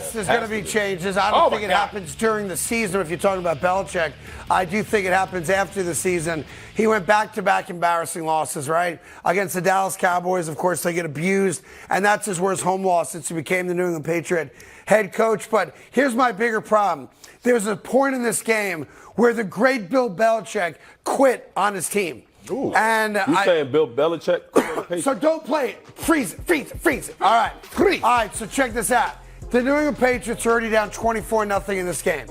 Yes, there's going to be changes. I don't think it happens during the season if you're talking about Belichick. I do think it happens after the season. He went back-to-back embarrassing losses, right? Against the Dallas Cowboys, of course, they get abused, and that's his worst home loss since he became the New England Patriot head coach. But here's my bigger problem. There's a point in this game where the great Bill Belichick quit on his team. Ooh. And you saying Bill Belichick quit on the Patriots? So don't play it. Freeze it. All right. Freeze. All right, so check this out. The New England Patriots are already down 24-0 in this game.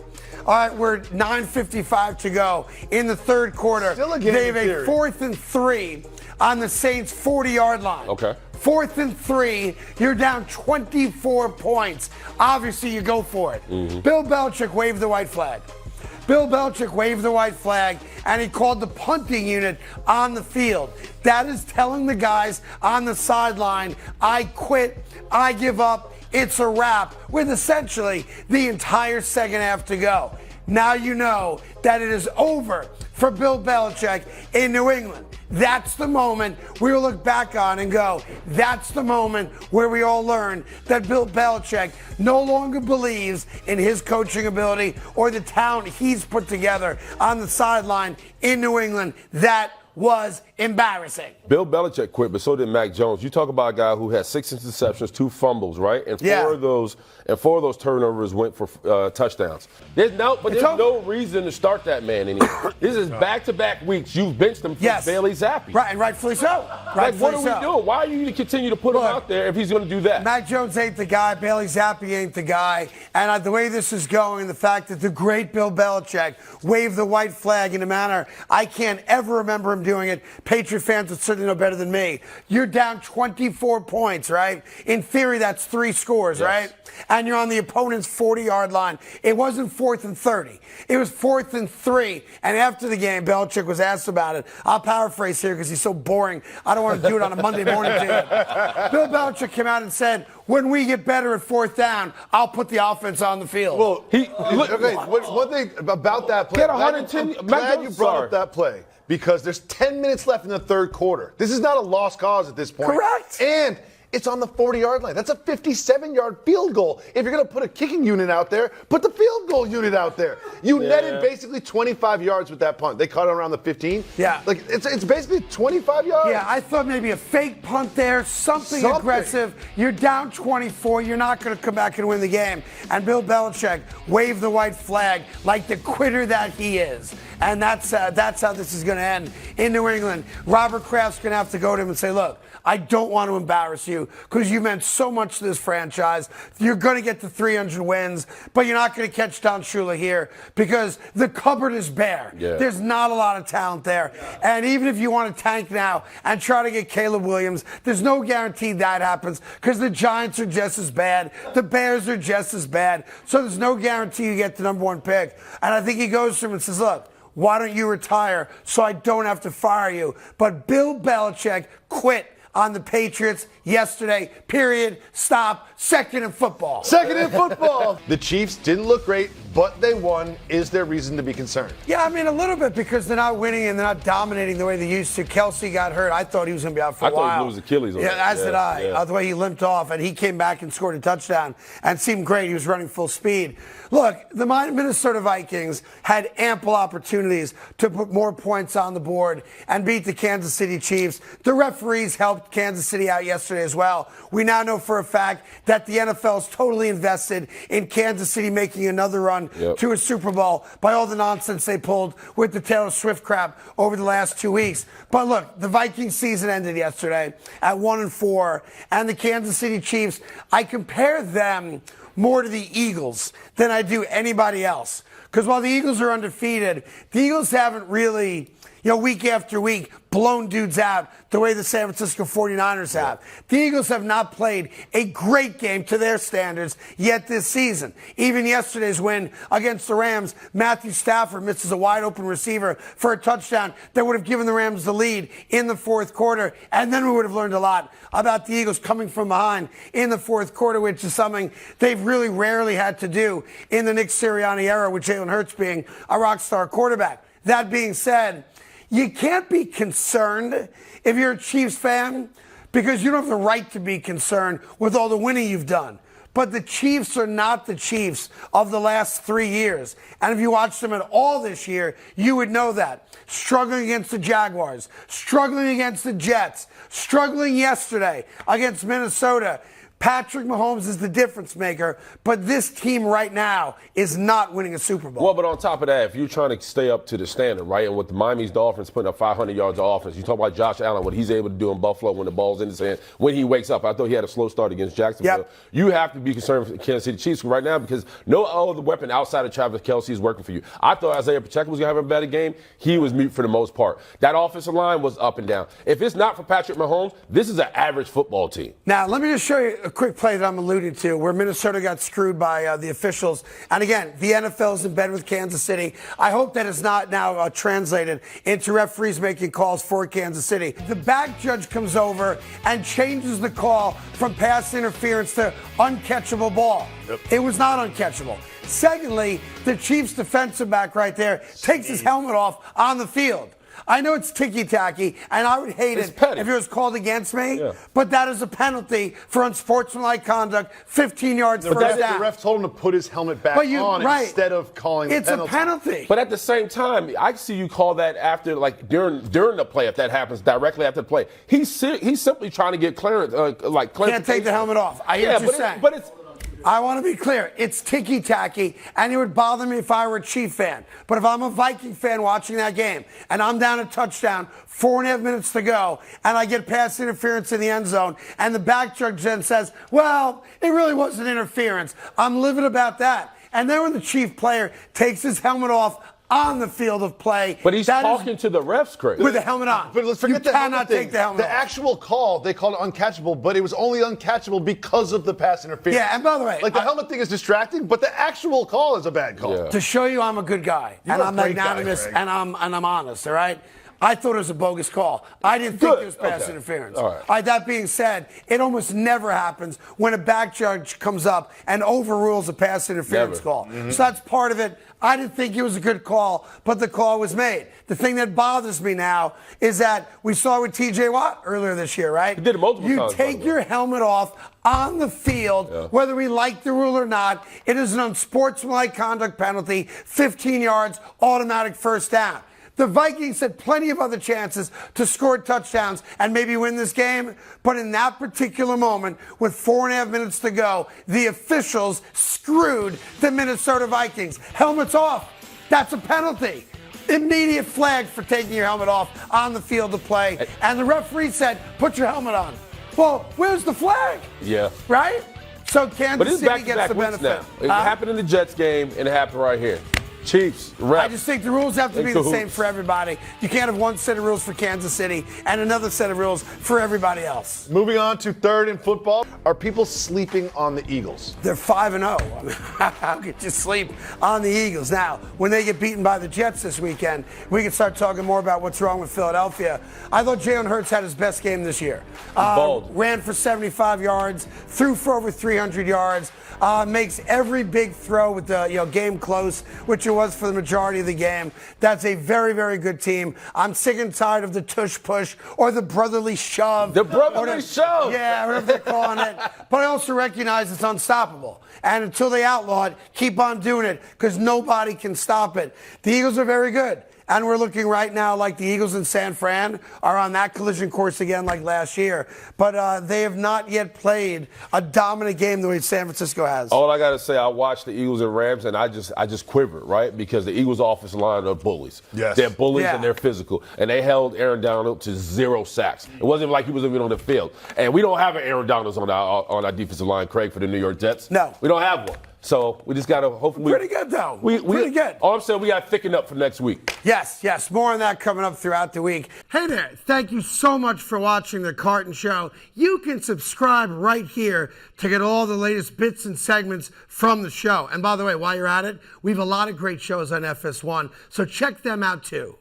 All right, we're 9:55 to go in the third quarter. Still a game they have in a theory. 4th and 3 on the Saints' 40-yard line. Okay. 4th and 3, you're down 24 points. Obviously, you go for it. Mm-hmm. Bill Belichick waved the white flag. Bill Belichick waved the white flag, and he called the punting unit on the field. That is telling the guys on the sideline, I quit, I give up, it's a wrap, with essentially the entire second half to go. Now you know that it is over for Bill Belichick in New England. That's the moment we will look back on and go, that's the moment where we all learn that Bill Belichick no longer believes in his coaching ability or the talent he's put together on the sideline in New England. That was embarrassing. Bill Belichick quit, but so did Mac Jones. You talk about a guy who had 6 interceptions, 2 fumbles, right? And four of those turnovers went for touchdowns. There's no reason to start that man anymore. This is back-to-back weeks. You've benched him for Bailey Zappe. Right, and rightfully so. What are we doing? Why are you continue to put him out there if he's going to do that? Mac Jones ain't the guy. Bailey Zappe ain't the guy. And the way this is going, the fact that the great Bill Belichick waved the white flag in a manner I can't ever remember him doing it. Patriot fans would certainly know better than me. You're down 24 points, right? In theory, that's 3 scores, right? And you're on the opponent's 40-yard line. It wasn't 4th and 30. It was 4th and 3. And after the game, Belichick was asked about it. I'll paraphrase here because he's so boring. I don't want to do it on a Monday morning to you. Bill Belichick came out and said, when we get better at 4th down, I'll put the offense on the field. Well, one thing about that play. Glad you brought up that play. Because there's 10 minutes left in the third quarter. This is not a lost cause at this point. Correct. And it's on the 40-yard line. That's a 57-yard field goal. If you're going to put a kicking unit out there, put the field goal unit out there. You netted basically 25 yards with that punt. They caught it around the 15. Yeah. Like, it's basically 25 yards. Yeah, I thought maybe a fake punt there, something aggressive. You're down 24. You're not going to come back and win the game. And Bill Belichick waved the white flag like the quitter that he is. And that's how this is going to end in New England. Robert Kraft's going to have to go to him and say, look, I don't want to embarrass you because you meant so much to this franchise. You're going to get to 300 wins, but you're not going to catch Don Shula here because the cupboard is bare. Yeah. There's not a lot of talent there. And even if you want to tank now and try to get Caleb Williams, there's no guarantee that happens because the Giants are just as bad. The Bears are just as bad. So there's no guarantee you get the number 1 pick. And I think he goes to him and says, look, why don't you retire so I don't have to fire you? But Bill Belichick quit on the Patriots yesterday. Period. Stop. Second in football. Second in football. The Chiefs didn't look great, but they won. Is there reason to be concerned? Yeah, I mean, a little bit because they're not winning and they're not dominating the way they used to. Kelsey got hurt. I thought he was going to be out for a while. I thought he was Achilles. As did I. The way he limped off, and he came back and scored a touchdown and seemed great. He was running full speed. Look, the Minnesota Vikings had ample opportunities to put more points on the board and beat the Kansas City Chiefs. The referees helped Kansas City out yesterday as well. We now know for a fact that the NFL is totally invested in Kansas City making another run to a Super Bowl by all the nonsense they pulled with the Taylor Swift crap over the last 2 weeks. But look, the Vikings season ended yesterday at 1-4, and the Kansas City Chiefs, I compare them more to the Eagles than I do anybody else. Because while the Eagles are undefeated, the Eagles haven't really, week after week, blown dudes out the way the San Francisco 49ers have. The Eagles have not played a great game to their standards yet this season. Even yesterday's win against the Rams, Matthew Stafford misses a wide-open receiver for a touchdown that would have given the Rams the lead in the fourth quarter, and then we would have learned a lot about the Eagles coming from behind in the fourth quarter, which is something they've really rarely had to do in the Nick Sirianni era, with Jalen Hurts being a rock-star quarterback. That being said, you can't be concerned if you're a Chiefs fan because you don't have the right to be concerned with all the winning you've done. but the Chiefs are not the Chiefs of the last 3 years. And if you watch them at all this year, you would know that. Struggling against the Jaguars, struggling against the Jets, struggling yesterday against Minnesota. Patrick Mahomes is the difference maker, but this team right now is not winning a Super Bowl. Well, but on top of that, if you're trying to stay up to the standard, right, and with the Miami's Dolphins putting up 500 yards of offense, you talk about Josh Allen, what he's able to do in Buffalo when the ball's in his hand, when he wakes up. I thought he had a slow start against Jacksonville. Yep. You have to be concerned for the Kansas City Chiefs right now because no other weapon outside of Travis Kelce is working for you. I thought Isaiah Pacheco was going to have a better game. He was mute for the most part. That offensive line was up and down. If it's not for Patrick Mahomes, this is an average football team. Now, let me just show you a quick play that I'm alluding to where Minnesota got screwed by the officials. And again, the NFL is in bed with Kansas City. I hope that is not now translated into referees making calls for Kansas City. The back judge comes over and changes the call from pass interference to uncatchable ball. Yep. It was not uncatchable. Secondly, the Chiefs defensive back right there takes his helmet off on the field. I know it's ticky-tacky, and I would hate it if it was called against me, but that is a penalty for unsportsmanlike conduct, 15 yards first down. The ref told him to put his helmet back on instead of calling the penalty. It's a penalty. But at the same time, I see you call that after, like, during the play, if that happens directly after the play. He's simply trying to get clearance, Can't take the helmet off. I hear what you're saying. But it's... I want to be clear. It's ticky-tacky, and it would bother me if I were a Chief fan. But if I'm a Viking fan watching that game, and I'm down a touchdown, 4.5 minutes to go, and I get pass interference in the end zone, and the back judge then says, well, it really wasn't interference, I'm livid about that. And then when the Chief player takes his helmet off on the field of play. But he's talking to the refs, Craig. With the helmet on. But let's forget you cannot take the helmet off. The actual call, they called it uncatchable, but it was only uncatchable because of the pass interference. Yeah, and by the way, like the helmet thing is distracting, but the actual call is a bad call. Yeah. To show you I'm a good guy, and I'm magnanimous, and I'm honest, all right? I thought it was a bogus call. I didn't think it was pass interference. All right. That being said, it almost never happens when a back judge comes up and overrules a pass interference call. Mm-hmm. So that's part of it. I didn't think it was a good call, but the call was made. The thing that bothers me now is that we saw with T.J. Watt earlier this year, right? He did it multiple times. You take your helmet off on the field, whether we like the rule or not. It is an unsportsmanlike conduct penalty, 15 yards, automatic first down. The Vikings had plenty of other chances to score touchdowns and maybe win this game, but in that particular moment, with 4.5 minutes to go, the officials screwed the Minnesota Vikings. Helmets off. That's a penalty. Immediate flag for taking your helmet off on the field of play. And the referee said, put your helmet on. Well, where's the flag? Yeah. Right? So Kansas City gets the benefit. Now. It happened in the Jets game, and it happened right here. Chiefs, refs. I just think the rules have to be the same for everybody. You can't have one set of rules for Kansas City and another set of rules for everybody else. Moving on to third in football, are people sleeping on the Eagles? They're 5-0. I mean, how could you sleep on the Eagles? Now, when they get beaten by the Jets this weekend, we can start talking more about what's wrong with Philadelphia. I thought Jalen Hurts had his best game this year. Ran for 75 yards, threw for over 300 yards, makes every big throw with the game close, which it was for the majority of the game. That's a very, very good team. I'm sick and tired of the tush push or the brotherly shove. The brotherly shove. Yeah, whatever they're calling it. But I also recognize it's unstoppable. And until they outlaw it, keep on doing it because nobody can stop it. The Eagles are very good. And we're looking right now like the Eagles in San Fran are on that collision course again like last year. But they have not yet played a dominant game the way San Francisco has. All I got to say, I watched the Eagles and Rams, and I just quivered, right? Because the Eagles' offensive line are bullies. Yes. They're bullies and they're physical. And they held Aaron Donald to 0 sacks. It wasn't like he was even on the field. And we don't have an Aaron Donald on our defensive line, Craig, for the New York Jets. No. We don't have one. So we just got to hopefully. Pretty good, though. Pretty good. All I'm saying, we got to thicken up for next week. Yes. More on that coming up throughout the week. Hey there. Thank you so much for watching The Carton Show. You can subscribe right here to get all the latest bits and segments from the show. And by the way, while you're at it, we have a lot of great shows on FS1, so check them out too.